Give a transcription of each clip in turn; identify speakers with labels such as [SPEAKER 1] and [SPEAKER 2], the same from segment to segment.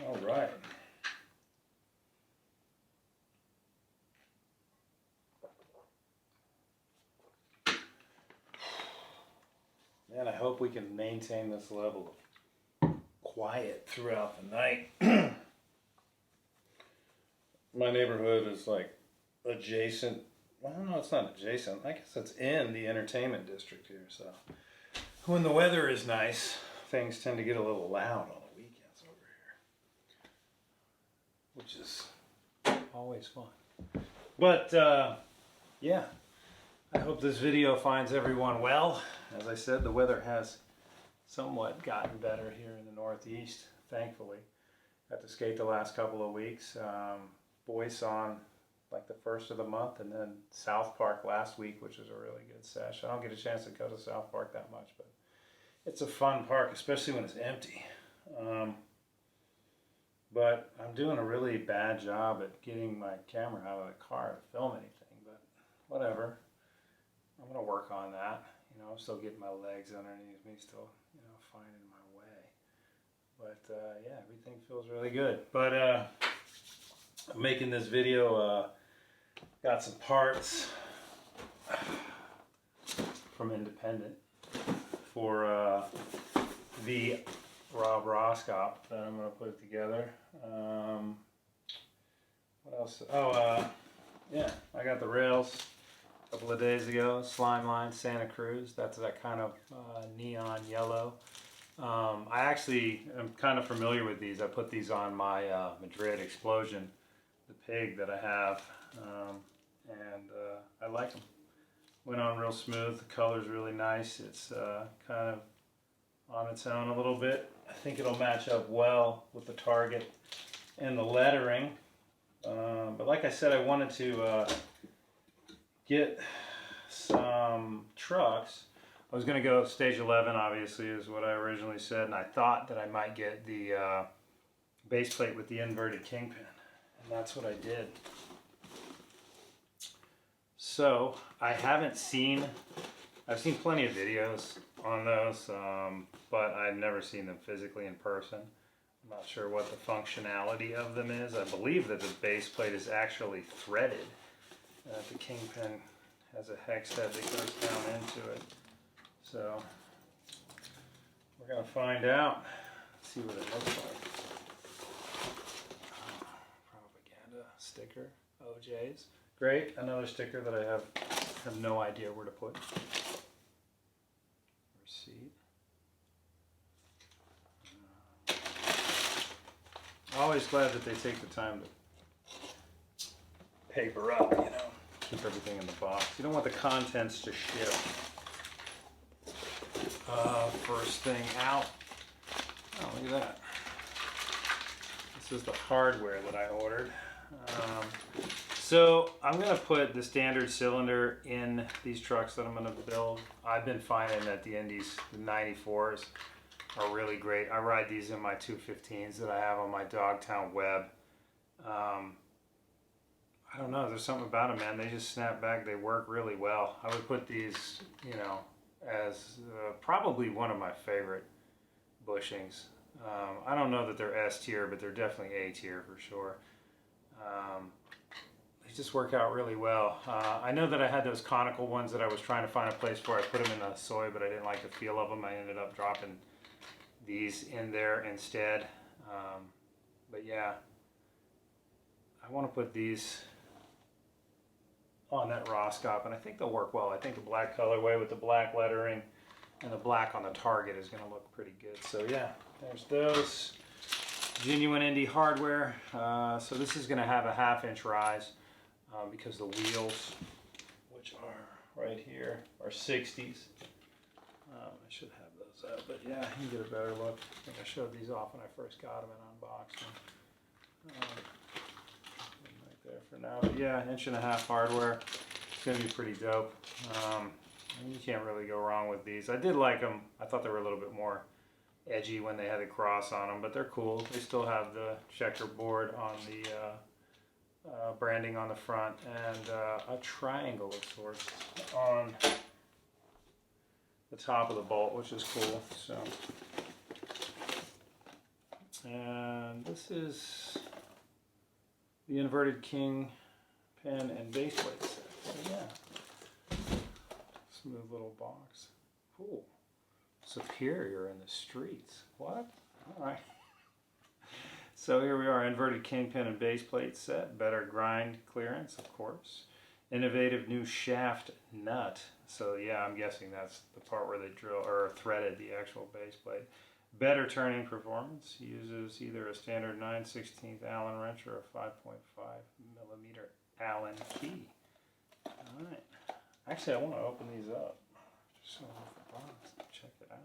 [SPEAKER 1] All right. Man, I hope we can maintain this level of quiet throughout the night. My neighborhood is like adjacent. Well, no, it's not adjacent. I guess it's in the entertainment district here. So when the weather is nice, things tend to get a little loud on the weekends over here, which is always fun. But yeah, I hope this video finds everyone well. As I said, the weather has somewhat gotten better here in the Northeast, thankfully. Got to skate the last couple of weeks. Boyce on like the first of the month, and then South Park last week, which was a really good sesh. I don't get a chance to go to South Park that much, but it's a fun park, especially when it's empty. But I'm doing a really bad job at getting my camera out of the car to film anything, but whatever. I'm going to work on that. You know, I'm still getting my legs underneath me, still, you know, finding my way. But yeah, everything feels really good. But I'm making this video, got some parts from Independent for the Roskopp that I'm going to put together. What else? Oh, yeah, I got the rails a couple of days ago. Slime Line Santa Cruz. That's that kind of neon yellow. I actually am kind of familiar with these. I put these on my Madrid Explosion, the pig that I have, and I like them. Went on real smooth. The color's really nice. It's kind of on its own a little bit. I think it'll match up well with the target and the lettering. But like I said, I wanted to get some trucks. I was going to go stage 11, obviously, is what I originally said, and I thought that I might get the base plate with the inverted kingpin, and that's what I did. So I've seen plenty of videos on those, but I've never seen them physically in person. I'm not sure what the functionality of them is. I believe that the base plate is actually threaded. The kingpin has a hex head that goes down into it. So we're going to find out, see what it looks like. Propaganda sticker, OJ's. Great, another sticker that I have no idea where to put. Receipt. Always glad that they take the time to paper up, you know, keep everything in the box. You don't want the contents to shift. First thing out. Oh, look at that. This is the hardware that I ordered. So I'm going to put the standard cylinder in these trucks that I'm going to build. I've been finding that the Indies, the 94s, are really great. I ride these in my 215s that I have on my Dogtown web. I don't know, there's something about them, man. They just snap back. They work really well. I would put these, you know, as probably one of my favorite bushings. I don't know that they're S tier, but they're definitely A tier for sure. They just work out really well. I know that I had those conical ones that I was trying to find a place for. I put them in the soy, but I didn't like the feel of them. I ended up dropping these in there instead. But yeah, I want to put these on that Roskopp, and I think they'll work well. I think the black colorway with the black lettering and the black on the target is going to look pretty good. So yeah, there's those. Genuine Indy hardware. So this is going to have a 1/2 inch rise because the wheels, which are right here, are 60s. I should have those up, but yeah, you can get a better look. I think I showed these off when I first got them and unboxed them. Right there for now. But yeah, 1.5 inch hardware. It's going to be pretty dope. You can't really go wrong with these. I did like them. I thought they were a little bit more edgy when they had the cross on them, but they're cool. They still have the checkerboard on the branding on the front and a triangle of sorts on the top of the bolt, which is cool. So, and this is the inverted king pin and base plate set. So yeah, smooth little box. Cool. Superior in the streets. What? All right. So here we are, inverted kingpin and base plate set. Better grind clearance, of course. Innovative new shaft nut. So yeah, I'm guessing that's the part where they drill or threaded the actual base plate. Better turning performance. Uses either a standard 9/16 Allen wrench or a 5.5 millimeter Allen key. All right. Actually, I want to open these up. Just show off the box. Check it out.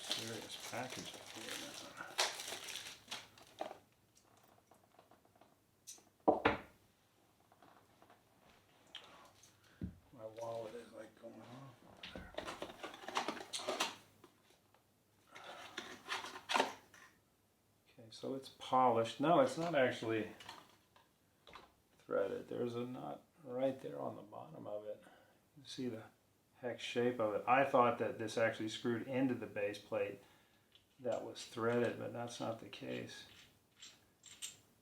[SPEAKER 1] Serious package up here now. My wallet is like going off over there. Okay, so it's polished. No, it's not actually threaded. There's a nut right there on the bottom of it. You see the hex shape of it. I thought that this actually screwed into the base plate that was threaded, but that's not the case.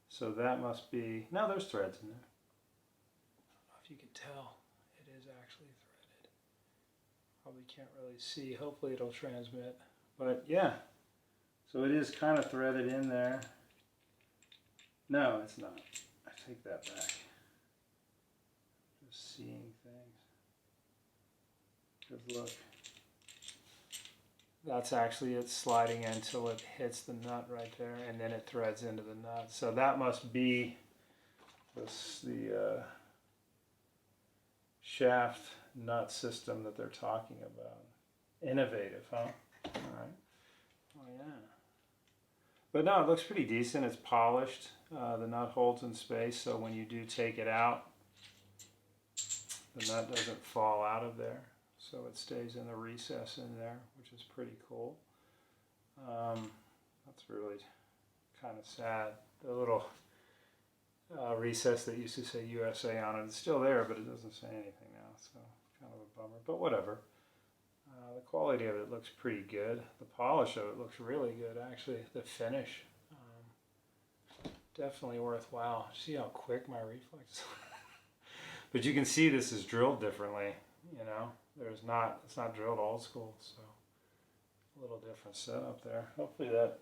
[SPEAKER 1] So that must be, no, there's threads in there. I don't know if you can tell, it is actually threaded. Probably can't really see, hopefully it'll transmit. But yeah, so it is kind of threaded in there. No, it's not. I take that back. Just seeing things. Because look, that's actually it sliding until it hits the nut right there, and then it threads into the nut. So that must be the shaft nut system that they're talking about. Innovative, huh? All right. Oh yeah. But no, it looks pretty decent. It's polished. The nut holds in space, so when you do take it out, the nut doesn't fall out of there. So it stays in the recess in there, which is pretty cool. That's really kind of sad. The little recess that used to say USA on it is still there, but it doesn't say anything now, so kind of a bummer. But whatever. The quality of it looks pretty good. The polish of it looks really good, actually. The finish, definitely worthwhile. See how quick my reflex is? But you can see this is drilled differently, you know. It's not drilled old school, so a little different setup there. Hopefully that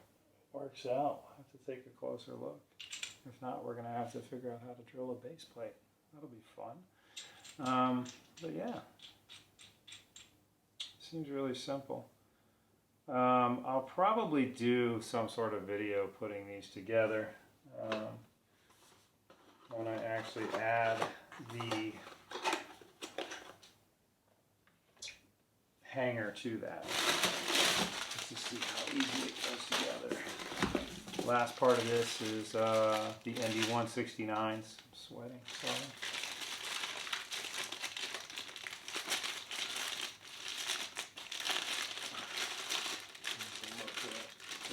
[SPEAKER 1] works out. I'll have to take a closer look. If not, we're going to have to figure out how to drill a base plate. That'll be fun. But yeah, seems really simple. I'll probably do some sort of video putting these together when I actually add the hanger to that, just to see how easy it goes together. Last part of this is the Indy 169s. I'm sweating, sorry.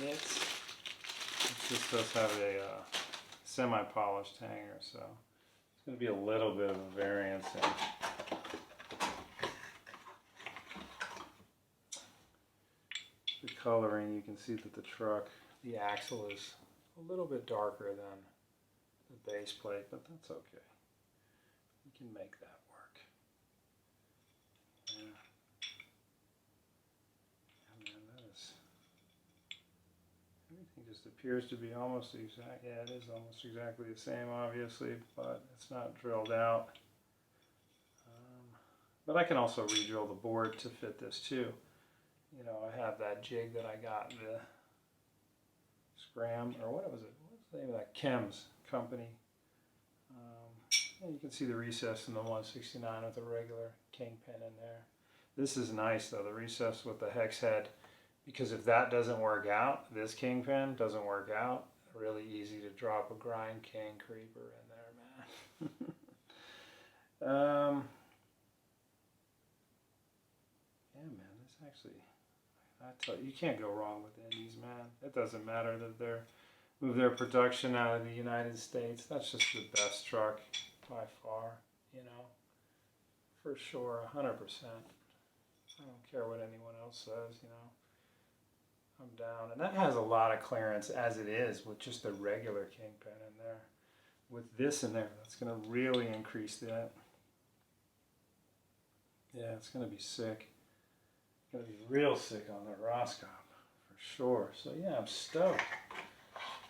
[SPEAKER 1] It just does have a semi-polished hanger, so it's going to be a little bit of a variance in the coloring. You can see that the truck, the axle is a little bit darker than the base plate, but that's okay. We can make that work. Yeah. Man, that is, everything just appears to be almost exact. Yeah, it is almost exactly the same, obviously, but it's not drilled out. But I can also re-drill the board to fit this too. You know, I have that jig that I got, the Scram, or what was it? What's the name of that? Chems company. And you can see the recess in the 169 with a regular kingpin in there. This is nice though, the recess with the hex head, because if that doesn't work out, this kingpin doesn't work out, really easy to drop a grind king creeper in there, man. Yeah, man, this actually, I tell you, you can't go wrong with Indies, man. It doesn't matter that they're move their production out of the United States. That's just the best truck. by far, you know, for sure, 100%. I don't care what anyone else says, you know. I'm down. And that has a lot of clearance as it is with just the regular kingpin in there. With this in there, that's going to really increase that. Yeah, it's going to be sick. It's going to be real sick on the Roskopp, for sure. So yeah, I'm stoked.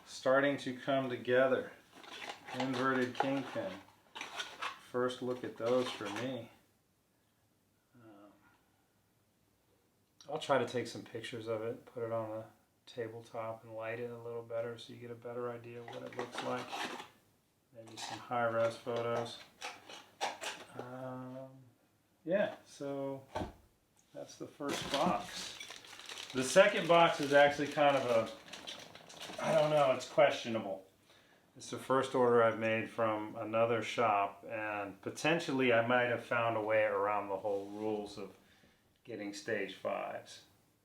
[SPEAKER 1] Starting to come together. Inverted kingpin. First look at those for me. I'll try to take some pictures of it, put it on the tabletop and light it a little better so you get a better idea of what it looks like. Maybe some high-res photos. Yeah, so that's the first box. The second box is actually kind of a, I don't know, it's questionable. It's the first order I've made from another shop, and potentially I might have found a way around the whole rules of getting stage 5s,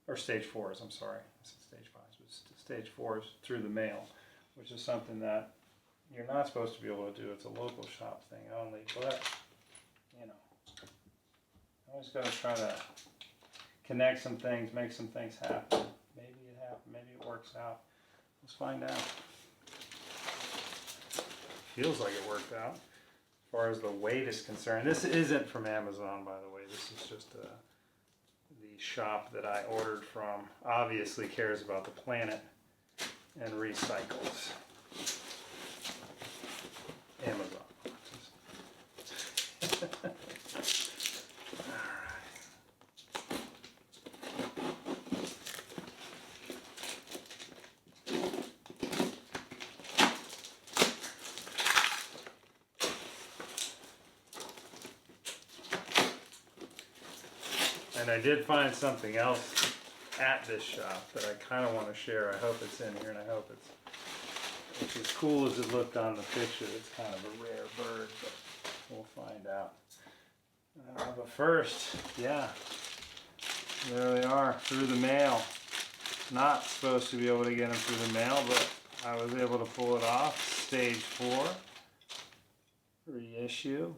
[SPEAKER 1] or stage 4s, I'm sorry. I said stage 5s, but stage 4s through the mail, which is something that you're not supposed to be able to do. It's a local shop thing only, but, you know, I always got to try to connect some things, make some things happen. Maybe it happened, maybe it works out. Let's find out. Feels like it worked out. As far as the weight is concerned, this isn't from Amazon, by the way. This is just the shop that I ordered from. Obviously cares about the planet and recycles. Amazon. And I did find something else at this shop that I kind of want to share. I hope it's in here, and I hope it's as cool as it looked on the picture. It's kind of a rare bird, but we'll find out. But first, yeah, there they are, through the mail. Not supposed to be able to get them through the mail, but I was able to pull it off. Stage 4, reissue,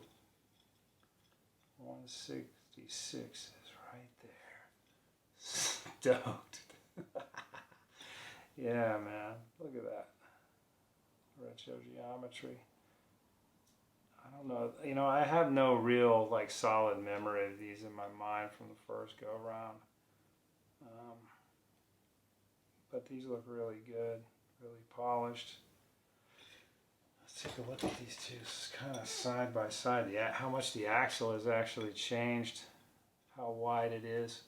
[SPEAKER 1] 166. Right there. Stoked. Yeah, man. Look at that. Retro geometry. I don't know. You know, I have no real, like, solid memory of these in my mind from the first go around. But these look really good. Really polished. Let's take a look at these two. It's kind of side by side. How much the axle has actually changed. How wide it is.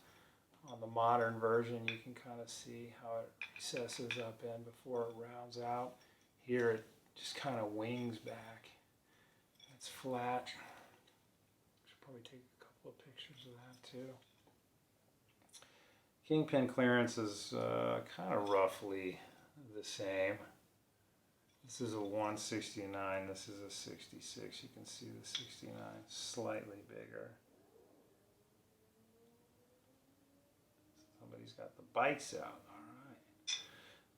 [SPEAKER 1] On the modern version, you can kind of see how it recesses up in before it rounds out. Here it just kind of wings back. It's flat. Should probably take a couple of pictures of that too. Kingpin clearance is kind of roughly the same. This is a 169, this is a 66. You can see the 69 slightly bigger. Somebody's got the bikes out, all right.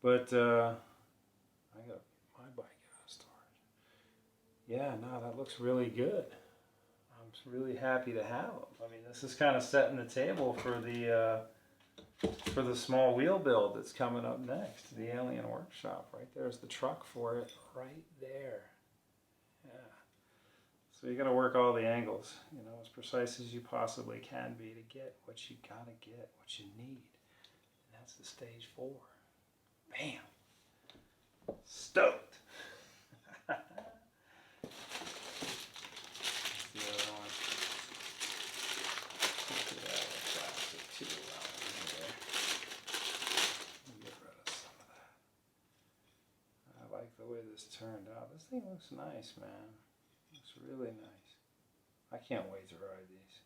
[SPEAKER 1] But I got my bike out of storage. Yeah, no, that looks really good. I'm really happy to have them. I mean, this is kind of setting the table for the small wheel build that's coming up next, the Alien Workshop. Right there's the truck for it, right there. Yeah. So you got to work all the angles, you know, as precise as you possibly can be to get what you got to get, what you need. And that's the stage 4. Bam! Stoked! That's the other one. Get out of the plastic too out in there. Get rid of some of that. I like the way this turned out. This thing looks nice, man. Looks really nice. I can't wait to ride these.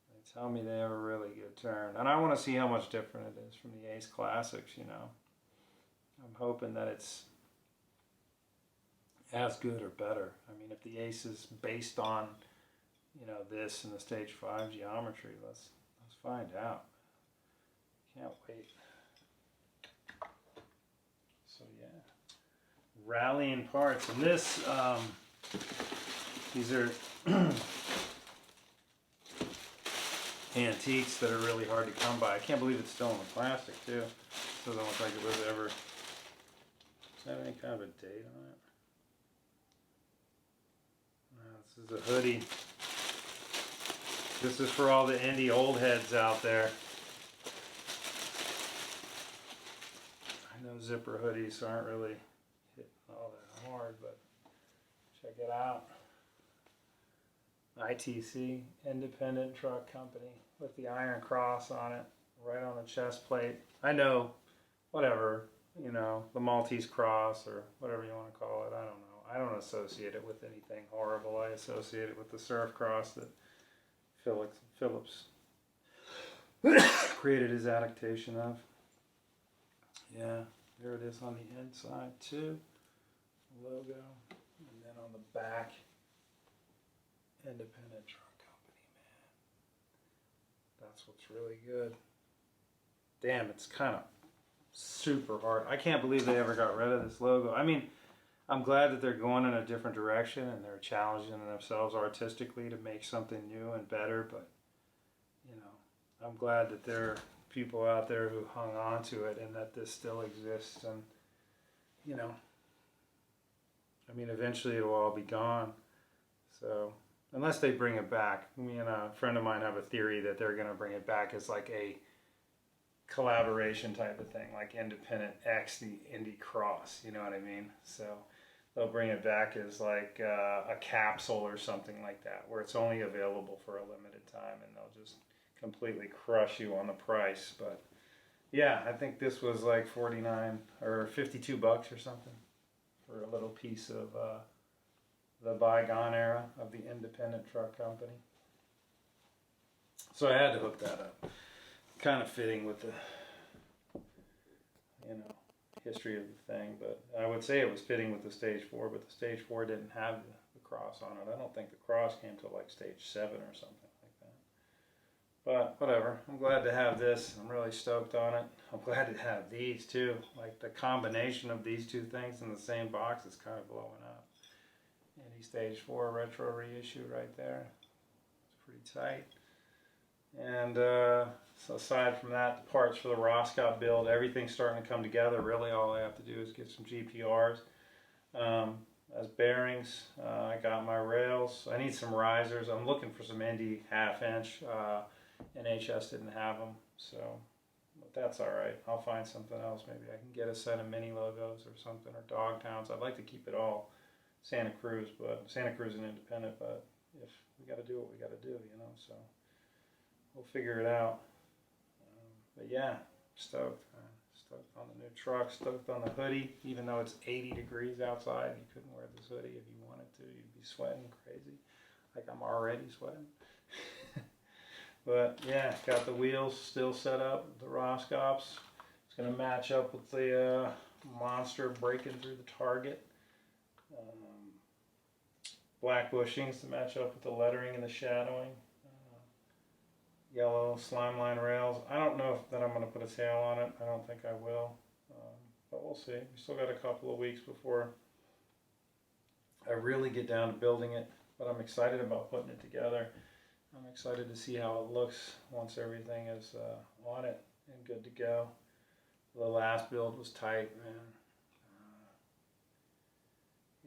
[SPEAKER 1] They tell me they have a really good turn. And I want to see how much different it is from the Ace Classics, you know. I'm hoping that it's as good or better. I mean, if the Ace is based on, you know, this and the stage 5 geometry, let's find out. Can't wait. So yeah, rallying parts. And this These are antiques that are really hard to come by. I can't believe it's still in the plastic too. Doesn't look like it was ever. Does it have any kind of a date on it? No, this is a hoodie. This is for all the Indy old heads out there. I know zipper hoodies aren't really hitting all that hard, but check it out. ITC, Independent Truck Company, with the Iron Cross on it, right on the chest plate. I know, whatever, you know, the Maltese Cross or whatever you want to call it. I don't know. I don't associate it with anything horrible. I associate it with the surf cross that Phillips created his adaptation of. Yeah, there it is on the inside too. Logo, and then on the back, Independent Truck Company, man. That's what's really good. Damn, it's kind of super hard. I can't believe they ever got rid of this logo. I mean, I'm glad that they're going in a different direction and they're challenging themselves artistically to make something new and better, but, you know, I'm glad that there are people out there who hung on to it and that this still exists. And, you know, I mean, eventually it'll all be gone. So, unless they bring it back. Me and a friend of mine have a theory that they're going to bring it back as like a collaboration type of thing, like Independent X, the Indy Cross, you know what I mean? So they'll bring it back as like a capsule or something like that, where it's only available for a limited time, and they'll just completely crush you on the price. But yeah, I think this was like 49 or 52 bucks or something for a little piece of the bygone era of the Independent Truck Company. So I had to hook that up. Kind of fitting with the, you know, history of the thing, but I would say it was fitting with the Stage 4, but the Stage 4 didn't have the cross on it. I don't think the cross came till like Stage 7 or something like that. But whatever, I'm glad to have this. I'm really stoked on it. I'm glad to have these too. Like the combination of these two things in the same box is kind of blowing up. Indy Stage 4 retro reissue right there. It's pretty tight. And so aside from that, the parts for the Roskopp build, everything's starting to come together. Really, all I have to do is get some GPRs as bearings. I got my rails. I need some risers. I'm looking for some Indy half-inch. NHS didn't have them, so but that's all right. I'll find something else. Maybe I can get a set of mini logos or something, or Dogtowns. I'd like to keep it all Santa Cruz, but Santa Cruz and Independent. But if we got to do what we got to do, you know, so. We'll figure it out. But yeah, stoked. Stoked on the new truck, stoked on the hoodie. Even though it's 80 degrees outside, you couldn't wear this hoodie if you wanted to. You'd be sweating crazy. Like I'm already sweating. But yeah, got the wheels still set up, the Roskopps. It's going to match up with the monster breaking through the target. Black bushings to match up with the lettering and the shadowing. Yellow slime line rails. I don't know if that I'm going to put a tail on it. I don't think I will. But we'll see. We still got a couple of weeks before I really get down to building it. But I'm excited about putting it together. I'm excited to see how it looks once everything is on it and good to go. The last build was tight, man.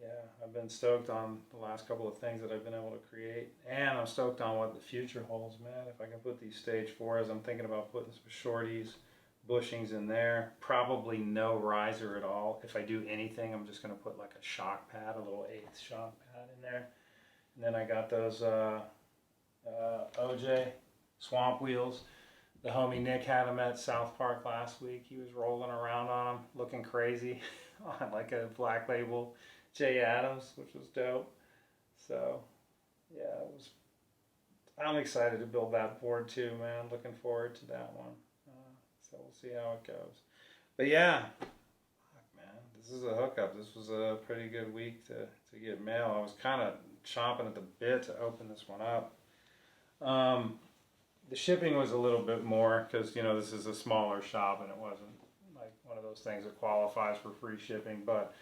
[SPEAKER 1] Yeah, I've been stoked on the last couple of things that I've been able to create. And I'm stoked on what the future holds, man. If I can put these Stage 4s, I'm thinking about putting some shorties, bushings in there. Probably no riser at all. If I do anything, I'm just going to put like a shock pad, a little 8th shock pad in there. And then I got those OJ swamp wheels. The homie Nick had them at South Park last week. He was rolling around on them, looking crazy on like a black label J Adams, which was dope. So yeah, I'm excited to build that board too, man. Looking forward to that one. So we'll see how it goes. But yeah, man, this is a hookup. This was a pretty good week to get mail. I was kind of chomping at the bit to open this one up. The shipping was a little bit more because, you know, this is a smaller shop and it wasn't like one of those things that qualifies for free shipping, but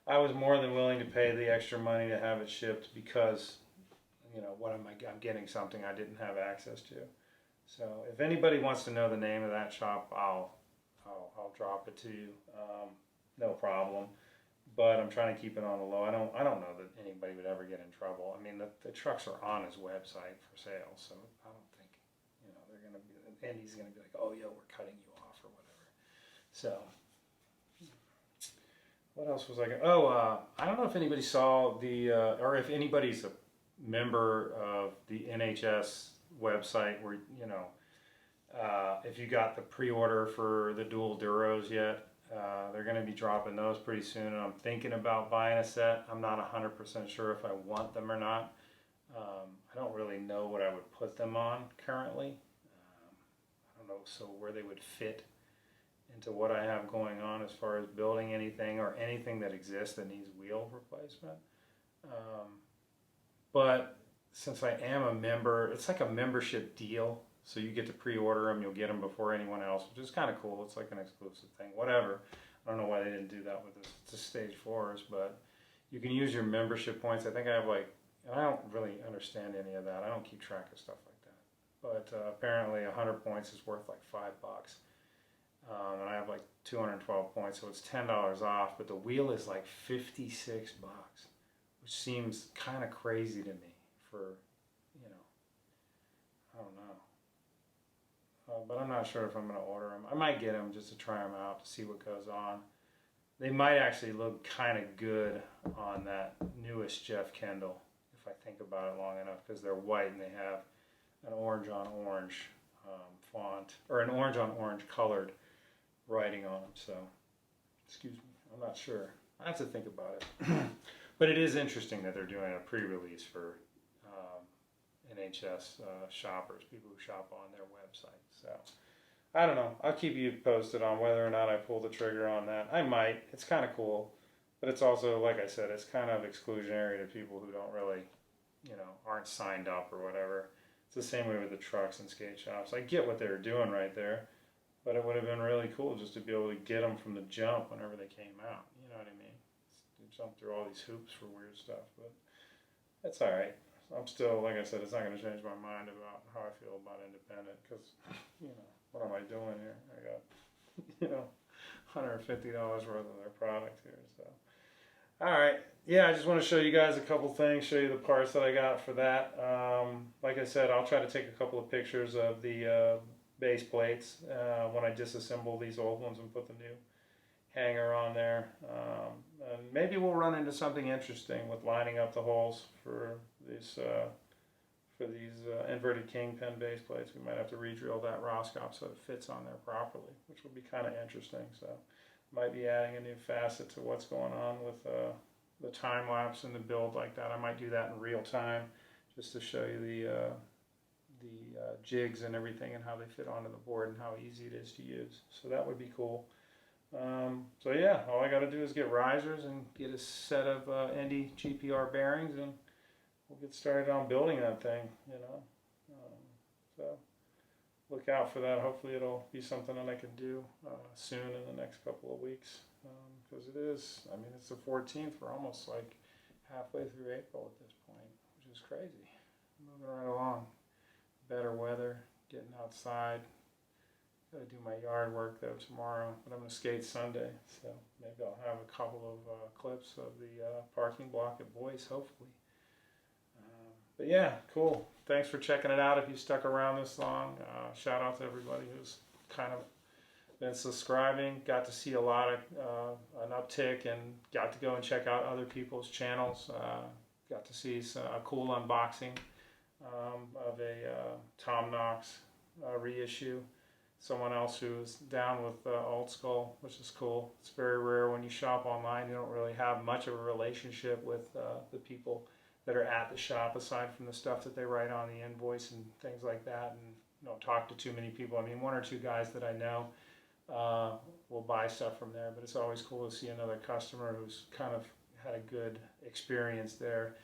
[SPEAKER 1] I was more than willing to pay the extra money to have it shipped because, you know, I'm getting something I didn't have access to. So if anybody wants to know the name of that shop, I'll drop it to you. No problem. But I'm trying to keep it on the low. I don't know that anybody would ever get in trouble. I mean, the trucks are on his website for sale, so I don't think, you know, they're gonna be, Andy's gonna be like, oh yeah, we're cutting you off or whatever. So what else was I gonna? Oh, I don't know if anybody saw the or if anybody's a member of the NHS website where, you know, if you got the pre-order for the dual Duros yet. They're going to be dropping those pretty soon, and I'm thinking about buying a set. I'm not 100% sure if I want them or not. I don't really know what I would put them on currently. I don't know where they would fit into what I have going on as far as building anything or anything that exists that needs wheel replacement. But since I am a member, it's like a membership deal. So you get to pre-order them, you'll get them before anyone else, which is kind of cool. It's like an exclusive thing, whatever. I don't know why they didn't do that with the stage 4s, but you can use your membership points. I think I have I don't really understand any of that. I don't keep track of stuff like that. But apparently 100 points is worth like $5. And I have like 212 points, so it's $10 off, but the wheel is like $56, which seems kind of crazy to me for, you know, I don't know. But I'm not sure if I'm going to order them. I might get them just to try them out to see what goes on. They might actually look kind of good on that newest Jeff Kendall, if I think about it long enough, because they're white and they have an orange on orange font, or an orange on orange colored writing on them. So, excuse me, I'm not sure. I have to think about it. But it is interesting that they're doing a pre-release for NHS shoppers, people who shop on their website. So I don't know. I'll keep you posted on whether or not I pull the trigger on that. I might. It's kind of cool, but it's also, like I said, it's kind of exclusionary to people who don't really, you know, aren't signed up or whatever. It's the same way with the trucks and skate shops. I get what they were doing right there, but it would have been really cool just to be able to get them from the jump whenever they came out. You know what I mean? Jump through all these hoops for weird stuff, but that's all right. I'm still, like I said, it's not going to change my mind about how I feel about independent, because, you know, what am I doing here? I got, you know, $150 worth of their product here, so. All right. Yeah, I just want to show you guys a couple things, show you the parts that I got for that. Like I said, I'll try to take a couple of pictures of the base plates when I disassemble these old ones and put the new hanger on there. And maybe we'll run into something interesting with lining up the holes for these inverted kingpin base plates. We might have to re-drill that Roskopp so it fits on there properly, which will be kind of interesting. So might be adding a new facet to what's going on with the time lapse and the build like that. I might do that in real time just to show you the jigs and everything and how they fit onto the board and how easy it is to use. So that would be cool. So yeah, all I got to do is get risers and get a set of Indy GPR bearings, and we'll get started on building that thing, you know. So look out for that. Hopefully it'll be something that I can do soon in the next couple of weeks, because it is, I mean, it's the 14th. We're almost like halfway through April at this point, which is crazy. Moving right along. Better weather, getting outside. Got to do my yard work though tomorrow, but I'm going to skate Sunday, so maybe I'll have a couple of clips of the parking block at Boyce, hopefully. But yeah, cool. Thanks for checking it out if you stuck around this long. Shout out to everybody who's kind of been subscribing. Got to see a lot of an uptick, and got to go and check out other people's channels. Got to see a cool unboxing of a Tom Knox reissue. Someone else who's down with Old Skull, which is cool. It's very rare when you shop online. You don't really have much of a relationship with the people that are at the shop, aside from the stuff that they write on the invoice and things like that, and you don't talk to too many people. I mean, one or two guys that I know will buy stuff from there, but it's always cool to see another customer who's kind of had a good experience there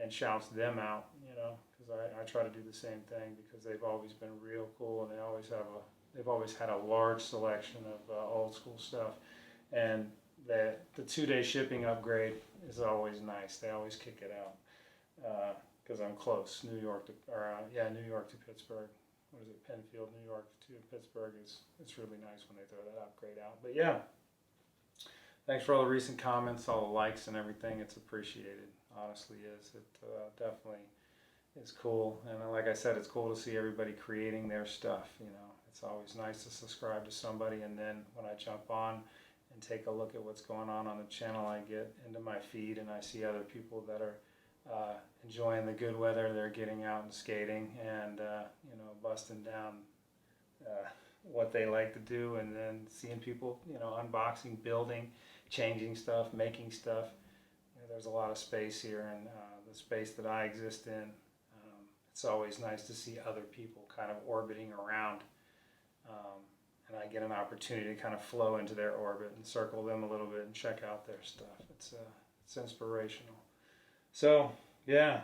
[SPEAKER 1] and shouts them out, you know, because I try to do the same thing, because they've always been real cool, and they've always had a large selection of old school stuff. And the 2-day shipping upgrade is always nice. They always kick it out because I'm close. New York to Pittsburgh. What is it? Penfield, New York to Pittsburgh it's really nice when they throw that upgrade out. But yeah, thanks for all the recent comments, all the likes and everything. It's appreciated. Honestly, is it definitely is cool. And like I said, it's cool to see everybody creating their stuff. You know, it's always nice to subscribe to somebody, and then when I jump on and take a look at what's going on the channel, I get into my feed and I see other people that are enjoying the good weather. They're getting out and skating and you know, busting down what they like to do, and then seeing people, you know, unboxing, building, changing stuff, making stuff. You know, there's a lot of space here, and the space that I exist in, it's always nice to see other people kind of orbiting around, and I get an opportunity to kind of flow into their orbit and circle them a little bit and check out their stuff. It's inspirational. So yeah,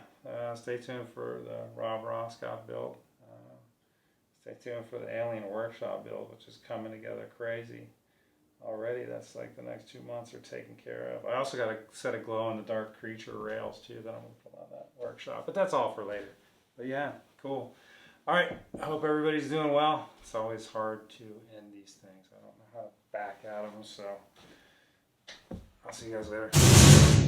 [SPEAKER 1] stay tuned for the Roskopp build. Stay tuned for the Alien Workshop build, which is coming together crazy already. That's like the next 2 months are taken care of. I also got a set of glow-in-the-dark creature rails too that I'm going to put on that workshop, but that's all for later. But yeah, cool. All right, I hope everybody's doing well. It's always hard to end these things. I don't know how to back out of them, so I'll see you guys later.